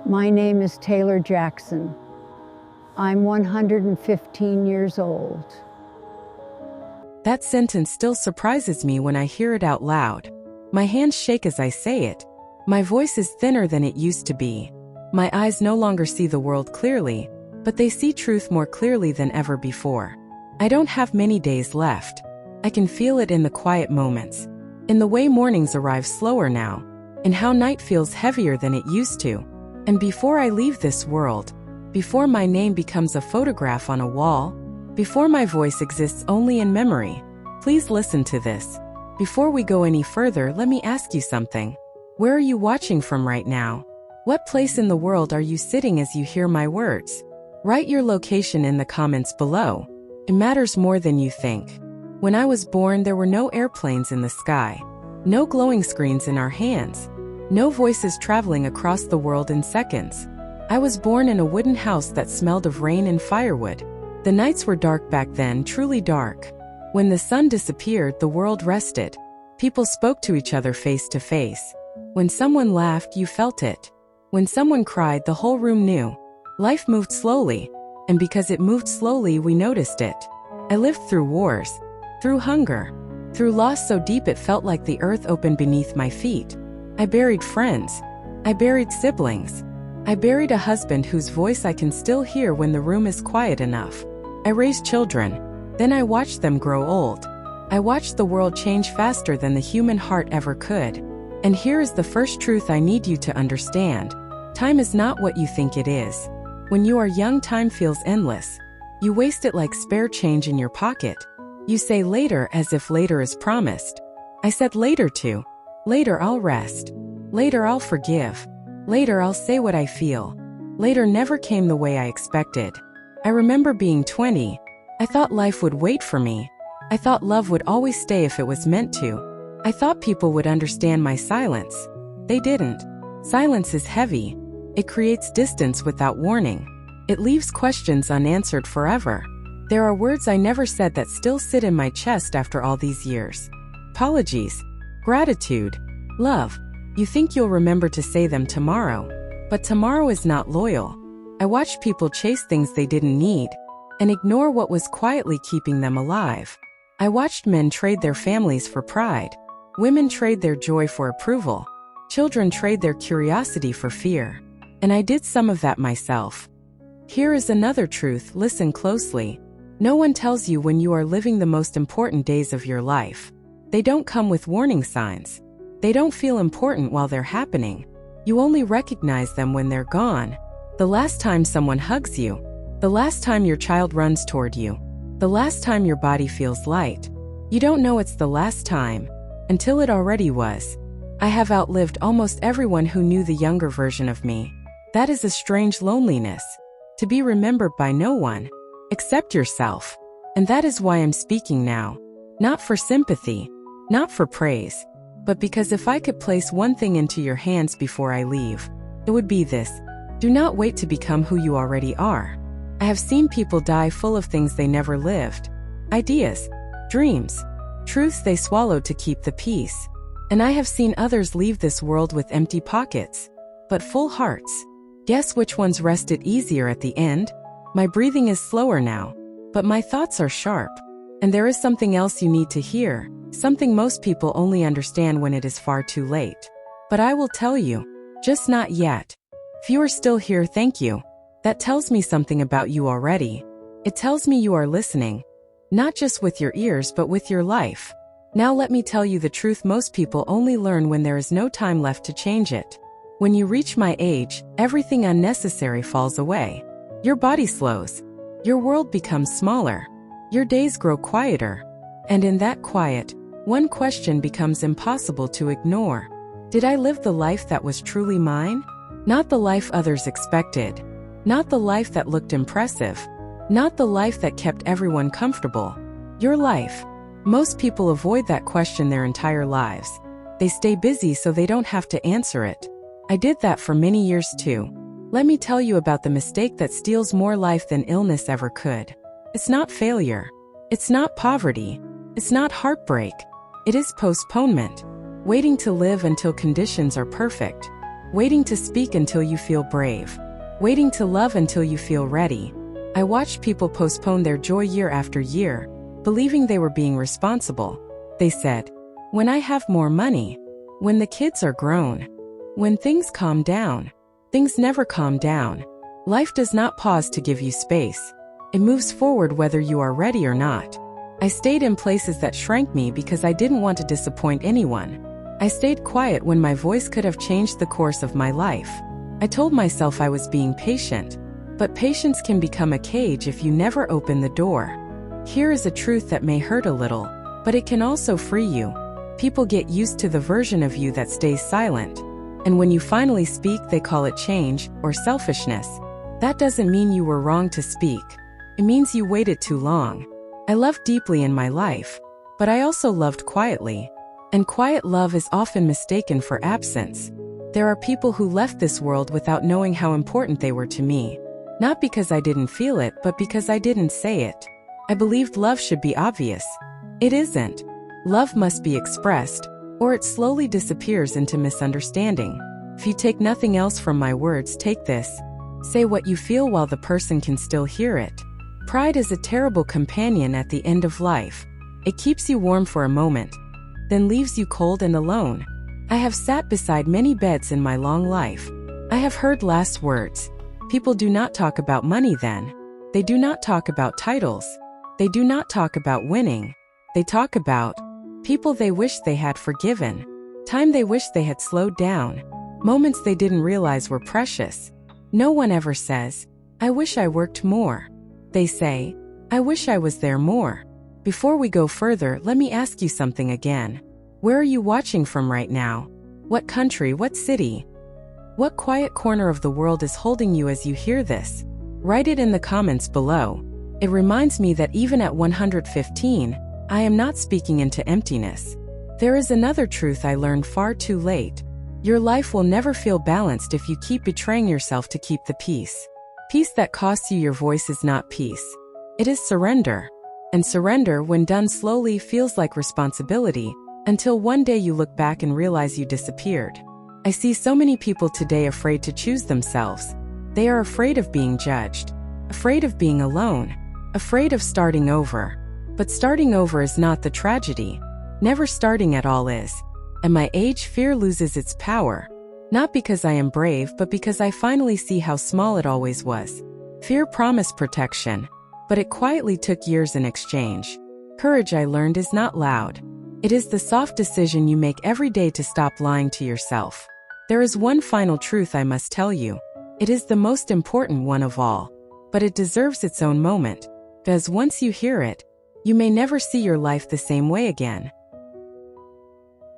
My name is Taylor Jackson. I'm 115 years old. That sentence still surprises me when I hear it out loud. My hands shake as I say it. My voice is thinner than it used to be. My eyes no longer see the world clearly, but they see truth more clearly than ever before. I don't have many days left. I can feel it in the quiet moments, in the way mornings arrive slower now, in how night feels heavier than it used to. And before I leave this world, before my name becomes a photograph on a wall, before my voice exists only in memory, please listen to this. Before we go any further, let me ask you something. Where are you watching from right now? What place in the world are you sitting as you hear my words? Write your location in the comments below. It matters more than you think. When I was born, there were no airplanes in the sky, no glowing screens in our hands, no voices traveling across the world in seconds. I was born in a wooden house that smelled of rain and firewood. The nights were dark back then, truly dark. When the sun disappeared, the world rested. People spoke to each other face to face. When someone laughed, you felt it. When someone cried, the whole room knew. Life moved slowly, and because it moved slowly, we noticed it. I lived through wars, through hunger, through loss so deep it felt like the earth opened beneath my feet. I buried friends. I buried siblings. I buried a husband whose voice I can still hear when the room is quiet enough. I raised children. Then I watched them grow old. I watched the world change faster than the human heart ever could. And here is the first truth I need you to understand. Time is not what you think it is. When you are young, time feels endless. You waste it like spare change in your pocket. You say later as if later is promised. I said later too. Later I'll rest. Later I'll forgive. Later I'll say what I feel. Later never came the way I expected. I remember being 20. I thought life would wait for me. I thought love would always stay if it was meant to. I thought people would understand my silence. They didn't. Silence is heavy. It creates distance without warning. It leaves questions unanswered forever. There are words I never said that still sit in my chest after all these years. Apologies. Gratitude. Love. You think you'll remember to say them tomorrow. But tomorrow is not loyal. I watched people chase things they didn't need and ignore what was quietly keeping them alive. I watched men trade their families for pride. Women trade their joy for approval. Children trade their curiosity for fear. And I did some of that myself. Here is another truth, listen closely. No one tells you when you are living the most important days of your life. They don't come with warning signs. They don't feel important while they're happening. You only recognize them when they're gone. The last time someone hugs you. The last time your child runs toward you. The last time your body feels light. You don't know it's the last time until it already was. I have outlived almost everyone who knew the younger version of me. That is a strange loneliness. To be remembered by no one except yourself. And that is why I'm speaking now. Not for sympathy. Not for praise. But because if I could place one thing into your hands before I leave, it would be this. Do not wait to become who you already are. I have seen people die full of things they never lived. Ideas, dreams, truths they swallowed to keep the peace. And I have seen others leave this world with empty pockets, but full hearts. Guess which ones rested easier at the end? My breathing is slower now, but my thoughts are sharp. And there is something else you need to hear, something most people only understand when it is far too late. But I will tell you, just not yet. If you are still here, thank you. That tells me something about you already. It tells me you are listening, not just with your ears but with your life. Now let me tell you the truth most people only learn when there is no time left to change it. When you reach my age, everything unnecessary falls away. Your body slows. Your world becomes smaller. Your days grow quieter. And in that quiet, one question becomes impossible to ignore. Did I live the life that was truly mine? Not the life others expected. Not the life that looked impressive. Not the life that kept everyone comfortable. Your life. Most people avoid that question their entire lives. They stay busy so they don't have to answer it. I did that for many years too. Let me tell you about the mistake that steals more life than illness ever could. It's not failure. It's not poverty. It's not heartbreak. It is postponement. Waiting to live until conditions are perfect. waiting to speak until you feel brave, waiting to love until you feel ready. I watched people postpone their joy year after year, believing they were being responsible. They said, "When I have more money, when the kids are grown, when things calm down." Things never calm down. Life does not pause to give you space. It moves forward whether you are ready or not. I stayed in places that shrank me because I didn't want to disappoint anyone. I stayed quiet when my voice could have changed the course of my life. I told myself I was being patient, but patience can become a cage if you never open the door. Here is a truth that may hurt a little, but it can also free you. People get used to the version of you that stays silent. And when you finally speak, they call it change or selfishness. That doesn't mean you were wrong to speak. It means you waited too long. I loved deeply in my life, but I also loved quietly. And quiet love is often mistaken for absence. There are people who left this world without knowing how important they were to me. Not because I didn't feel it, but because I didn't say it. I believed love should be obvious. It isn't. Love must be expressed, or it slowly disappears into misunderstanding. If you take nothing else from my words, take this. Say what you feel while the person can still hear it. Pride is a terrible companion at the end of life. It keeps you warm for a moment, then leaves you cold and alone. I have sat beside many beds in my long life. I have heard last words. People do not talk about money then. They do not talk about titles. They do not talk about winning. They talk about people they wish they had forgiven, time they wish they had slowed down, moments they didn't realize were precious. No one ever says, "I wish I worked more." They say, "I wish I was there more." Before we go further, let me ask you something again. Where are you watching from right now? What country, what city? What quiet corner of the world is holding you as you hear this? Write it in the comments below. It reminds me that even at 115, I am not speaking into emptiness. There is another truth I learned far too late. Your life will never feel balanced if you keep betraying yourself to keep the peace. Peace that costs you your voice is not peace. It is surrender. And surrender, when done slowly, feels like responsibility, until one day you look back and realize you disappeared. I see so many people today afraid to choose themselves. They are afraid of being judged, afraid of being alone, afraid of starting over. But starting over is not the tragedy. Never starting at all is. At my age, fear loses its power. Not because I am brave, but because I finally see how small it always was. Fear promised protection, but it quietly took years in exchange. Courage, I learned, is not loud. It is the soft decision you make every day to stop lying to yourself. There is one final truth I must tell you. It is the most important one of all, but it deserves its own moment, because once you hear it, you may never see your life the same way again.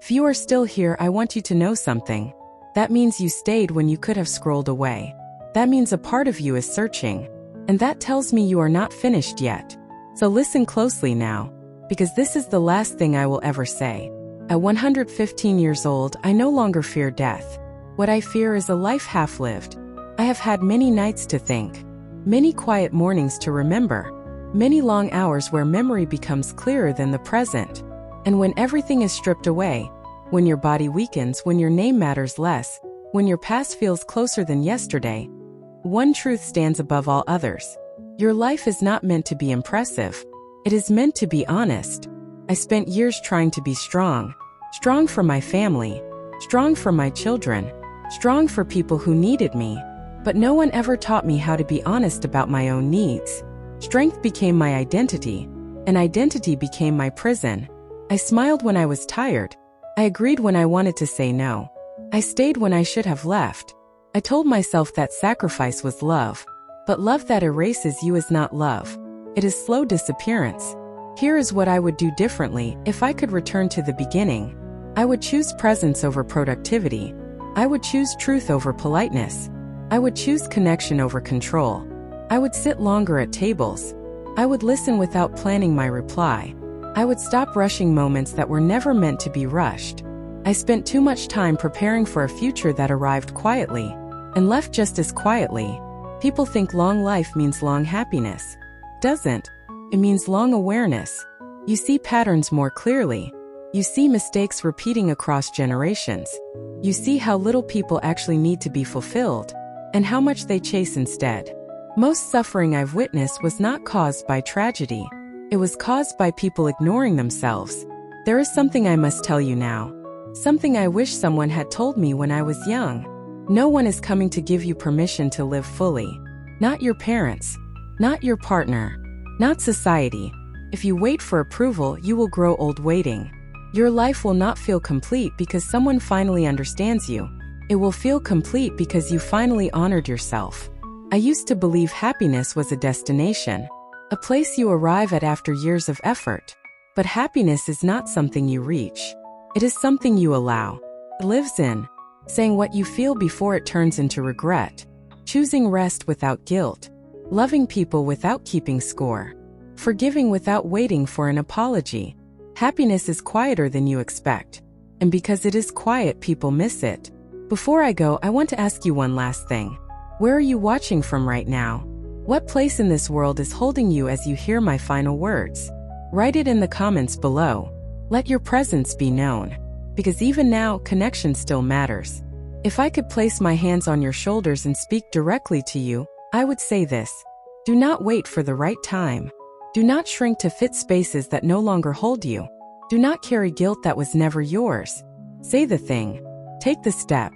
If you are still here, I want you to know something. That means you stayed when you could have scrolled away. That means a part of you is searching. And that tells me you are not finished yet. So listen closely now, because this is the last thing I will ever say. At 115 years old, I no longer fear death. What I fear is a life half-lived. I have had many nights to think, many quiet mornings to remember, many long hours where memory becomes clearer than the present. And when everything is stripped away, when your body weakens, when your name matters less, when your past feels closer than yesterday, one truth stands above all others. Your life is not meant to be impressive. It is meant to be honest. I spent years trying to be strong. Strong for my family. Strong for my children. Strong for people who needed me. But no one ever taught me how to be honest about my own needs. Strength became my identity, and identity became my prison. I smiled when I was tired. I agreed when I wanted to say no. I stayed when I should have left. I told myself that sacrifice was love. But love that erases you is not love. It is slow disappearance. Here is what I would do differently if I could return to the beginning. I would choose presence over productivity. I would choose truth over politeness. I would choose connection over control. I would sit longer at tables. I would listen without planning my reply. I would stop rushing moments that were never meant to be rushed. I spent too much time preparing for a future that arrived quietly and left just as quietly. People think long life means long happiness. Doesn't. It means long awareness. You see patterns more clearly. You see mistakes repeating across generations. You see how little people actually need to be fulfilled, and how much they chase instead. Most suffering I've witnessed was not caused by tragedy. It was caused by people ignoring themselves. There is something I must tell you now. Something I wish someone had told me when I was young. No one is coming to give you permission to live fully. Not your parents. Not your partner. Not society. If you wait for approval, you will grow old waiting. Your life will not feel complete because someone finally understands you. It will feel complete because you finally honored yourself. I used to believe happiness was a destination, a place you arrive at after years of effort. But happiness is not something you reach. It is something you allow. It lives in saying what you feel before it turns into regret, choosing rest without guilt, loving people without keeping score, forgiving without waiting for an apology. Happiness is quieter than you expect, and because it is quiet, people miss it. Before I go, I want to ask you one last thing. Where are you watching from right now? What place in this world is holding you as you hear my final words? Write it in the comments below. Let your presence be known. Because even now, connection still matters. If I could place my hands on your shoulders and speak directly to you, I would say this. Do not wait for the right time. Do not shrink to fit spaces that no longer hold you. Do not carry guilt that was never yours. Say the thing. Take the step.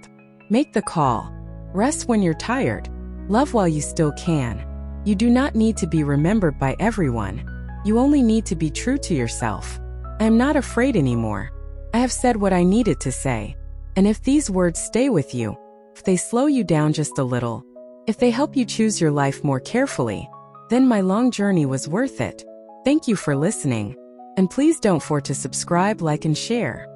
Make the call. Rest when you're tired. Love while you still can. You do not need to be remembered by everyone. You only need to be true to yourself. I am not afraid anymore. I have said what I needed to say. And if these words stay with you, if they slow you down just a little, if they help you choose your life more carefully, then my long journey was worth it. Thank you for listening. And please don't forget to subscribe, like, and share.